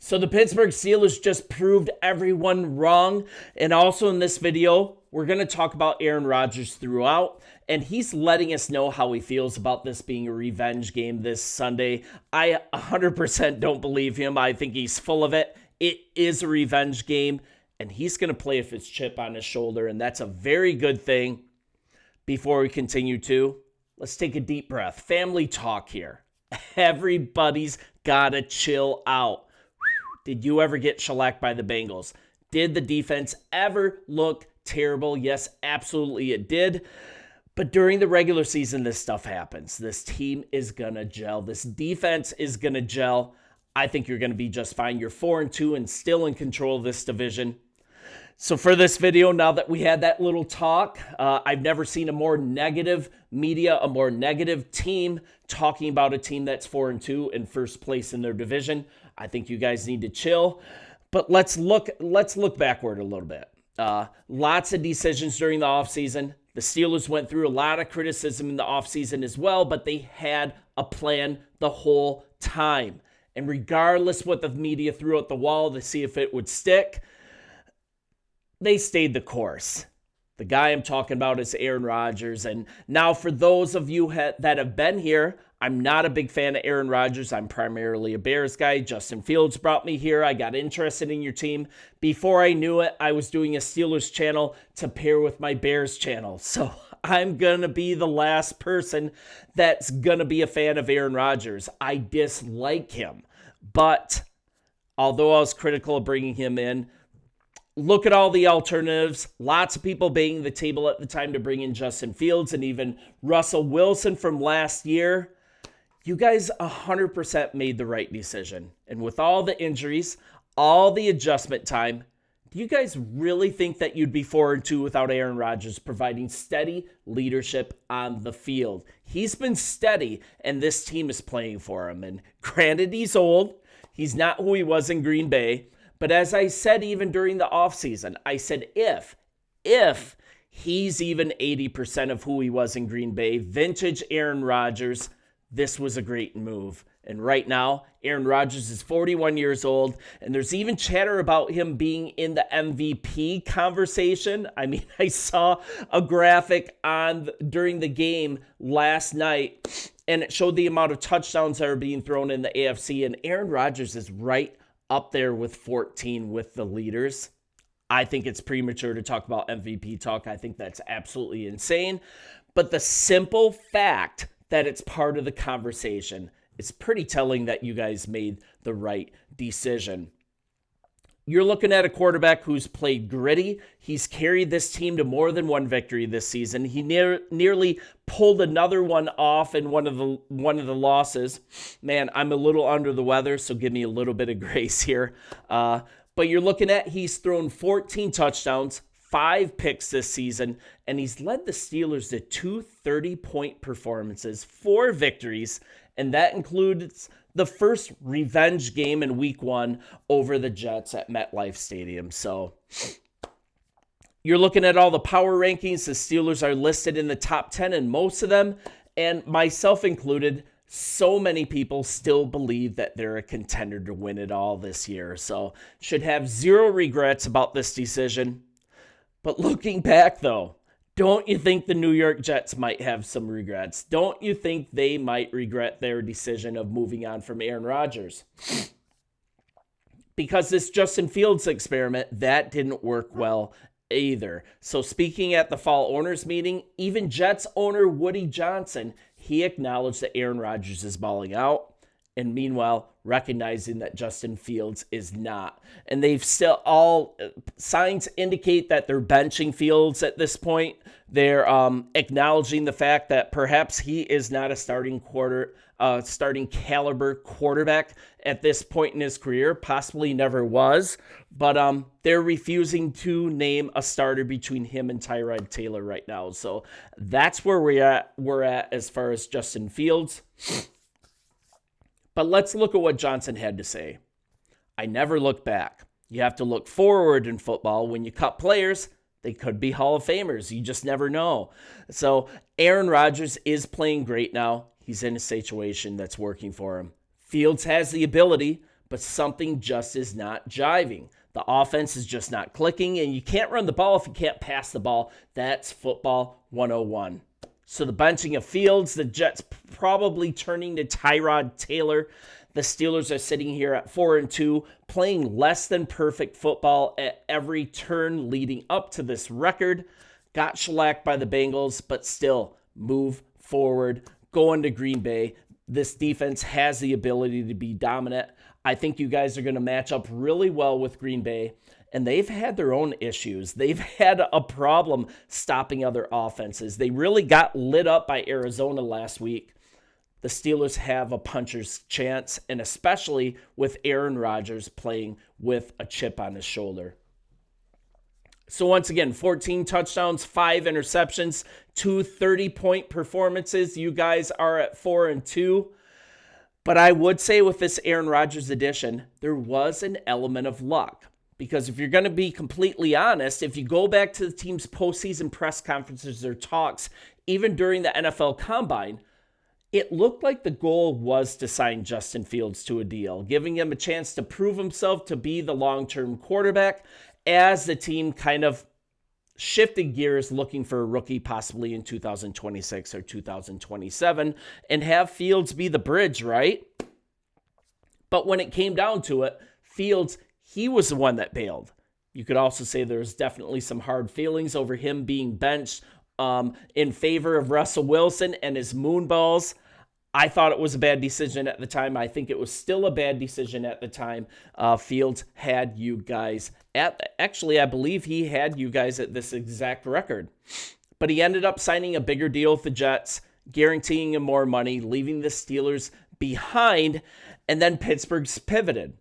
So the Pittsburgh Steelers just proved everyone wrong. And also in this video, we're going to talk about Aaron Rodgers throughout. And he's letting us know how he feels about this being a revenge game this Sunday. I 100% don't believe him. I think he's full of it. It is a revenge game. And he's going to play with his chip on his shoulder. And that's a very good thing. Before we continue let's take a deep breath. Family talk here. Everybody's got to chill out. Did you ever get shellacked by the Bengals? Did the defense ever look terrible? Yes, absolutely it did. But during the regular season, this stuff happens. This team is going to gel. This defense is going to gel. I think you're going to be just fine. You're 4-2 and still in control of this division. So for this video, now that we had that little talk, I've never seen a more negative media, a more negative team talking about a team that's 4-2 in first place in their division. I think you guys need to chill. But let's look backward a little bit. Lots of decisions during the offseason. The Steelers went through a lot of criticism in the offseason as well, but they had a plan the whole time. And regardless what the media threw at the wall to see if it would stick, they stayed the course. The guy I'm talking about is Aaron Rodgers. And now for those of you that have been here, I'm not a big fan of Aaron Rodgers. I'm primarily a Bears guy. Justin Fields brought me here. I got interested in your team. Before I knew it, I was doing a Steelers channel to pair with my Bears channel. So I'm going to be the last person that's going to be a fan of Aaron Rodgers. I dislike him. But although I was critical of bringing him in, look at all the alternatives. Lots of people banging the table at the time to bring in Justin Fields and even Russell Wilson from last year. You guys 100% made the right decision. And with all the injuries, all the adjustment time, do you guys really think that you'd be 4-2 without Aaron Rodgers providing steady leadership on the field? He's been steady, and this team is playing for him. And granted, he's old. He's not who he was in Green Bay. But as I said, even during the offseason, I said if he's even 80% of who he was in Green Bay, vintage Aaron Rodgers, this was a great move. And right now, Aaron Rodgers is 41 years old, and there's even chatter about him being in the MVP conversation. I mean, I saw a graphic during the game last night, and it showed the amount of touchdowns that are being thrown in the AFC, and Aaron Rodgers is right up there with 14 with the leaders. I think it's premature to talk about MVP talk. I think that's absolutely insane. But the simple fact that it's part of the conversation is pretty telling that you guys made the right decision. You're looking at a quarterback who's played gritty. He's carried this team to more than one victory this season. He nearly pulled another one off in one of the losses. Man, I'm a little under the weather, so give me a little bit of grace here. But you're looking at he's thrown 14 touchdowns, 5 picks this season, and he's led the Steelers to 2 30-point performances, 4 victories, and that includes the first revenge game in week 1 over the Jets at MetLife Stadium. So you're looking at all the power rankings. The Steelers are listed in the top 10 in most of them, and myself included, so many people still believe that they're a contender to win it all this year. So should have zero regrets about this decision. But looking back, though, don't you think the New York Jets might have some regrets? Don't you think they might regret their decision of moving on from Aaron Rodgers? Because this Justin Fields experiment, that didn't work well either. So speaking at the fall owners meeting, even Jets owner Woody Johnson, he acknowledged that Aaron Rodgers is balling out. And meanwhile, recognizing that Justin Fields is not. And they've still all signs indicate that they're benching Fields at this point. They're acknowledging the fact that perhaps he is not a starting caliber quarterback at this point in his career, possibly never was. But they're refusing to name a starter between him and Tyrod Taylor right now. So that's where we're at as far as Justin Fields. But let's look at what Johnson had to say. I never look back. You have to look forward in football. When you cut players, they could be Hall of Famers. You just never know. So Aaron Rodgers is playing great now. He's in a situation that's working for him. Fields has the ability, but something just is not jiving. The offense is just not clicking, and you can't run the ball if you can't pass the ball. That's football 101. So the benching of Fields, the Jets probably turning to Tyrod Taylor. The Steelers are sitting here at 4-2, playing less than perfect football at every turn leading up to this record. Got shellacked by the Bengals, but still move forward, go into Green Bay. This defense has the ability to be dominant. I think you guys are going to match up really well with Green Bay, and they've had their own issues. They've had a problem stopping other offenses. They really got lit up by Arizona last week. The Steelers have a puncher's chance, and especially with Aaron Rodgers playing with a chip on his shoulder. So once again, 14 touchdowns, 5 interceptions, 2 30-point performances. You guys are at 4-2. But I would say with this Aaron Rodgers edition, there was an element of luck. Because if you're going to be completely honest, if you go back to the team's postseason press conferences or talks, even during the NFL Combine, it looked like the goal was to sign Justin Fields to a deal, giving him a chance to prove himself to be the long-term quarterback as the team kind of shifted gears looking for a rookie possibly in 2026 or 2027 and have Fields be the bridge, right? But when it came down to it, Fields, he was the one that bailed. You could also say there's definitely some hard feelings over him being benched in favor of Russell Wilson and his moonballs. I thought it was a bad decision at the time. I think it was still a bad decision at the time. Fields had you guys I believe he had you guys at this exact record. But he ended up signing a bigger deal with the Jets, guaranteeing him more money, leaving the Steelers behind, and then Pittsburgh's pivoted.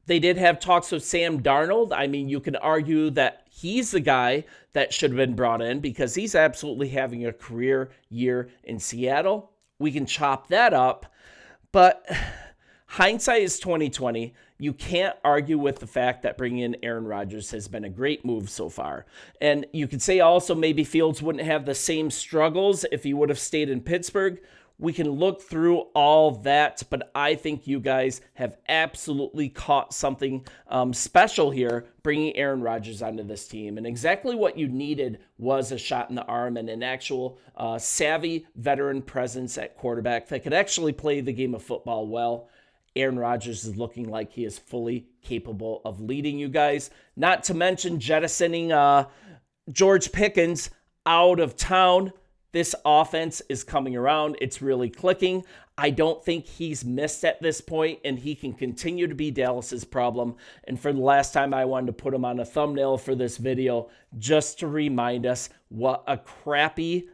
They did have talks with Sam Darnold. I mean, you can argue that he's the guy that should have been brought in because he's absolutely having a career year in Seattle. We can chop that up, but hindsight is 2020. You can't argue with the fact that bringing in Aaron Rodgers has been a great move so far. And you could say also maybe Fields wouldn't have the same struggles if he would have stayed in Pittsburgh. We can look through all that, but I think you guys have absolutely caught something special here, bringing Aaron Rodgers onto this team. And exactly what you needed was a shot in the arm and an actual savvy veteran presence at quarterback that could actually play the game of football well. Aaron Rodgers is looking like he is fully capable of leading you guys. Not to mention jettisoning George Pickens out of town. This offense is coming around. It's really clicking. I don't think he's missed at this point, and he can continue to be Dallas's problem. And for the last time, I wanted to put him on a thumbnail for this video just to remind us what a crappy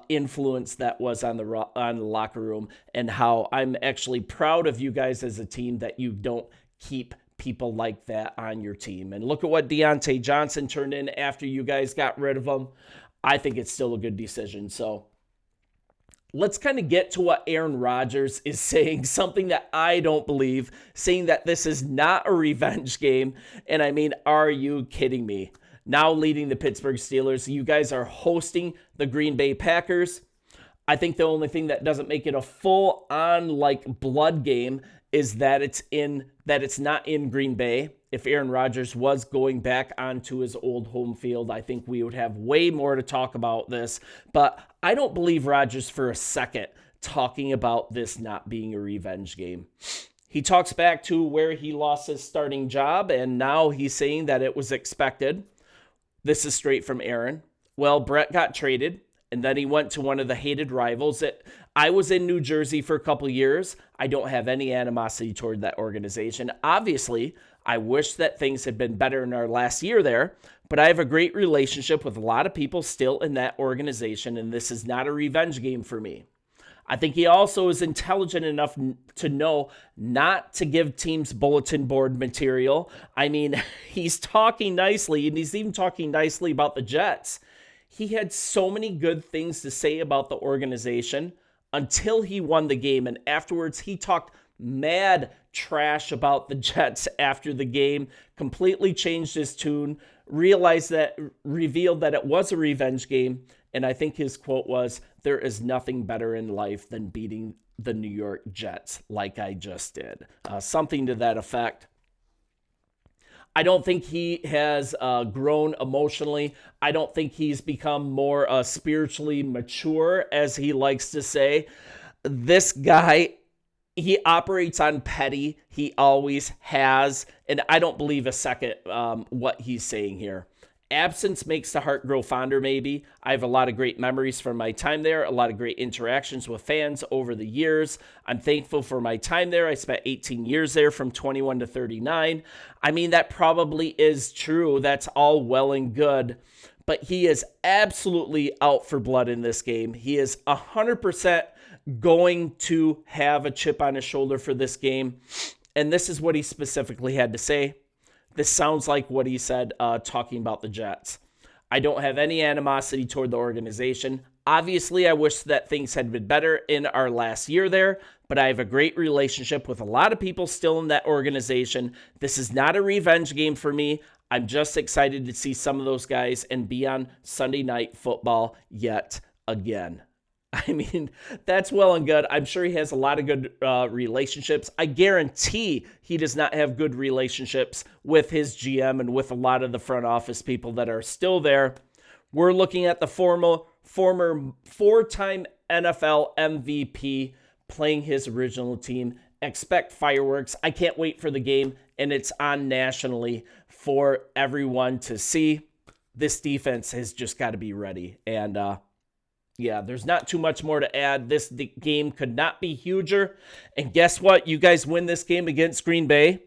influence that was on the locker room, and how I'm actually proud of you guys as a team that you don't keep people like that on your team. And look at what Deontay Johnson turned in after you guys got rid of him. I think it's still a good decision. So let's kind of get to what Aaron Rodgers is saying, something that I don't believe, saying that this is not a revenge game. And I mean, are you kidding me? Now leading the Pittsburgh Steelers, you guys are hosting the Green Bay Packers. I think the only thing that doesn't make it a full-on like blood game is that it's not in Green Bay. If Aaron Rodgers was going back onto his old home field, I think we would have way more to talk about this. But I don't believe Rodgers for a second talking about this not being a revenge game. He talks back to where he lost his starting job, and now he's saying that it was expected. This is straight from Aaron. Well, Brett got traded, and then he went to one of the hated rivals. I was in New Jersey for a couple years. I don't have any animosity toward that organization. Obviously, I wish that things had been better in our last year there, but I have a great relationship with a lot of people still in that organization, and this is not a revenge game for me. I think he also is intelligent enough to know not to give teams bulletin board material. I mean, he's talking nicely, and he's even talking nicely about the Jets. He had so many good things to say about the organization until he won the game, and afterwards he talked mad trash about the Jets after the game, completely changed his tune, revealed that it was a revenge game, and I think his quote was, "There is nothing better in life than beating the New York Jets like I just did. Something to that effect. I don't think he has grown emotionally. I don't think he's become more spiritually mature, as he likes to say. This guy, he operates on petty. He always has. And I don't believe a second what he's saying here. Absence makes the heart grow fonder, maybe. I have a lot of great memories from my time there, a lot of great interactions with fans over the years. I'm thankful for my time there. I spent 18 years there from 21 to 39. I mean, that probably is true. That's all well and good. But he is absolutely out for blood in this game. He is 100% going to have a chip on his shoulder for this game. And this is what he specifically had to say. This sounds like what he said talking about the Jets. I don't have any animosity toward the organization. Obviously, I wish that things had been better in our last year there, but I have a great relationship with a lot of people still in that organization. This is not a revenge game for me. I'm just excited to see some of those guys and be on Sunday Night Football yet again. I mean, that's well and good. I'm sure he has a lot of good relationships. I guarantee he does not have good relationships with his GM and with a lot of the front office people that are still there. We're looking at the former four-time NFL MVP playing his original team. Expect fireworks. I can't wait for the game, and it's on nationally for everyone to see. This defense has just got to be ready. And, yeah, there's not too much more to add. This game could not be huger. And guess what? You guys win this game against Green Bay.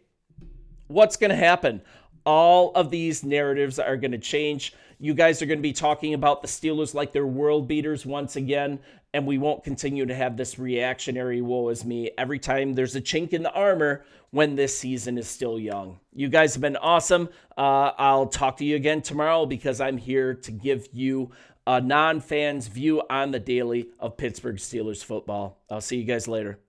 What's going to happen? All of these narratives are going to change. You guys are going to be talking about the Steelers like they're world beaters once again. And we won't continue to have this reactionary woe is me every time there's a chink in the armor when this season is still young. You guys have been awesome. I'll talk to you again tomorrow because I'm here to give you a non-fan's view on the daily of Pittsburgh Steelers football. I'll see you guys later.